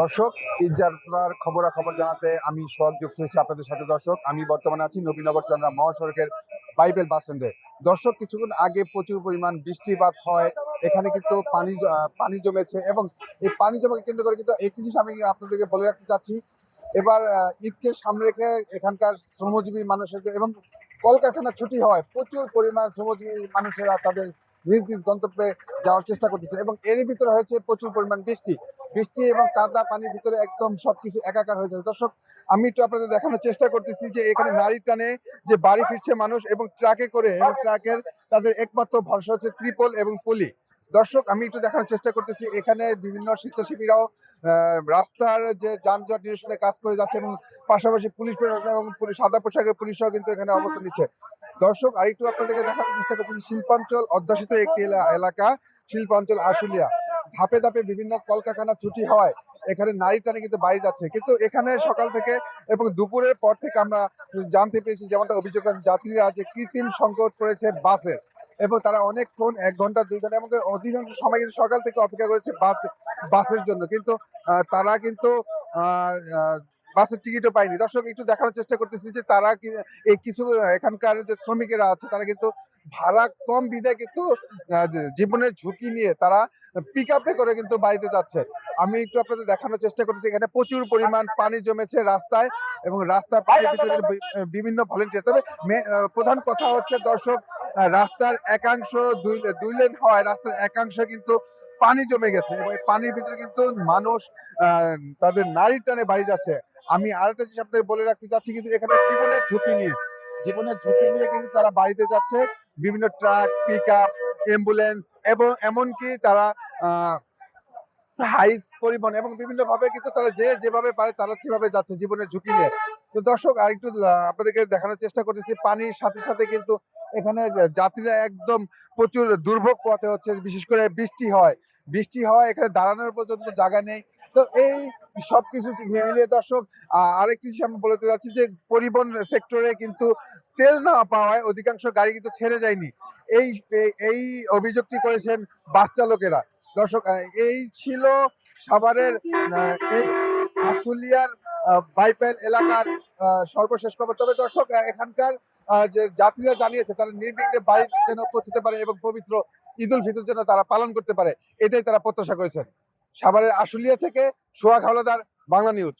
দর্শক, ঈদ যাত্রার খবরাখবর জানাতে আমি সোহাগ যুক্ত হয়েছি আপনাদের সাথে। দর্শক, আমি বর্তমানে আছি নবীনগর চন্দ্রা মহাসড়কের বাইবেল বাস স্ট্যান্ডে। দর্শক, কিছুক্ষণ আগে প্রচুর পরিমাণ বৃষ্টিপাত হয়। এখানে কিন্তু পানি জমেছে এবং এই পানি জমাকে কেন্দ্র করে কিন্তু একটি জিনিস আমি আপনাদেরকে বলে রাখতে চাচ্ছি। এবার ঈদকে সামনে রেখে এখানকার শ্রমজীবী মানুষের এবং কলকারখানা ছুটি হয়, প্রচুর পরিমাণ শ্রমজীবী মানুষেরা তাদের নিজ নিজ গন্তব্যে যাওয়ার চেষ্টা করতেছে এবং এর ভিতরে হয়েছে প্রচুর পরিমাণ বৃষ্টি এবং কাদা পানির ভিতরে একদম সবকিছু একাকার হয়ে যায়। দর্শক, আমি একটু আপনাদের দেখানোর চেষ্টা করতেছি যে এখানে নারীর টানে যে বাড়ি ফিরছে মানুষ এবং ট্রাকে করে, এবং ট্রাকের তাদের একমাত্র ভরসা হচ্ছে ত্রিপল এবং পলি। দর্শক, আমি একটু দেখানোর চেষ্টা করতেছি এখানে বিভিন্ন স্বেচ্ছাসেবীরাও রাস্তার যে যানজট নিরসনে কাজ করে যাচ্ছে এবং পাশাপাশি পুলিশ প্রশাসন এবং সাদা পোশাকের পুলিশরাও কিন্তু এখানে অবস্থান নিচ্ছে। দর্শক, আরেকটু আপনাদেরকে দেখানোর চেষ্টা করতেছি শিল্পাঞ্চল অধ্যুষিত একটি এলাকা, শিল্পাঞ্চল আশুলিয়া। ধাপে ধাপে বিভিন্ন কলকারখানা ছুটি হওয়ায় এখানে নারী টানে কিন্তু বাড়ি যাচ্ছে, কিন্তু এখানে সকাল থেকে এবং দুপুরের পর থেকে আমরা জানতে পেরেছি, যেমনটা অভিযোগ আছে, যাত্রীরা যে কৃত্রিম সংকট পড়েছে বাসের এবং তারা অনেকক্ষণ 1 ঘন্টা 2 ঘন্টা এবং অধিকাংশ সময় কিন্তু সকাল থেকে অপেক্ষা করেছে বাসের জন্য, কিন্তু তারা কিন্তু বাসের টিকিটও পায়নি। দর্শক, একটু দেখানোর চেষ্টা করতেছি যে তারা এই কিছু এখানকার যে শ্রমিকেরা আছে তারা কিন্তু ভাড়া কম বিধায় কিন্তু জীবনের ঝুঁকি নিয়ে তারা পিক আপে করে কিন্তু বাড়িতে যাচ্ছে। আমি একটু আপনাদের দেখানোর চেষ্টা করতেছি এখানে প্রচুর পরিমাণ পানি জমেছে রাস্তায় এবং রাস্তার পাশের ভিতরে বিভিন্ন ভলেন্টিয়ার। তবে প্রধান কথা হচ্ছে দর্শক, রাস্তার একাংশ দুই লেন হওয়ায় রাস্তার একাংশ কিন্তু পানি জমে গেছে এবং এই পানির ভিতরে কিন্তু মানুষ তাদের নারীর টানে বাড়ি যাচ্ছে। আমি আরেকটা জিনিস আপনাদের বলে রাখতে চাচ্ছি, কিন্তু এখানে জীবনের ঝুঁকি নিয়ে কিন্তু তারা বাড়িতে যাচ্ছে। বিভিন্ন ট্রাক, পিক আপ, অ্যাম্বুলেন্স এবং এমনকি তারা হাইস পরিবহন এবং বিভিন্ন ভাবে কিন্তু তারা যেভাবে পারে তারা সেভাবে যাচ্ছে জীবনের ঝুঁকি নিয়ে। তো দর্শক, আরেকটু আপনাদেরকে দেখানোর চেষ্টা করতেছি পানির সাথে সাথে কিন্তু এখানে যাত্রীরা একদম প্রচুর দুর্ভোগ পোহাতে হচ্ছে, বিশেষ করে বৃষ্টি হয় এখানে দাঁড়ানোর পর্যন্ত জায়গা নেই। তো এই সবকিছু মিলিয়ে দর্শক, আরেকটি জিনিস আমি বলতে চাচ্ছি যে পরিবহন সেক্টরে কিন্তু তেল না পাওয়ায় অধিকাংশ গাড়ি কিন্তু ছেড়ে যায়নি। এই এই অভিযোগটি করেছেন বাস চালকেরা। দর্শক, এই ছিল সাভারের এই আশুলিয়ার বাইপাইল এলাকার সর্বশেষ খবর। তবে দর্শক, এখানকার যে যাত্রীরা জানিয়েছে তারা নির্বিঘ্নে বাড়ি যেন পৌঁছতে পারে এবং পবিত্র ঈদ উল ফিতর যেন তারা পালন করতে পারে, এটাই তারা প্রত্যাশা করেছেন। সাভারের আশুলিয়া থেকে সোহাগ হাওলাদার, বাংলা নিউজ।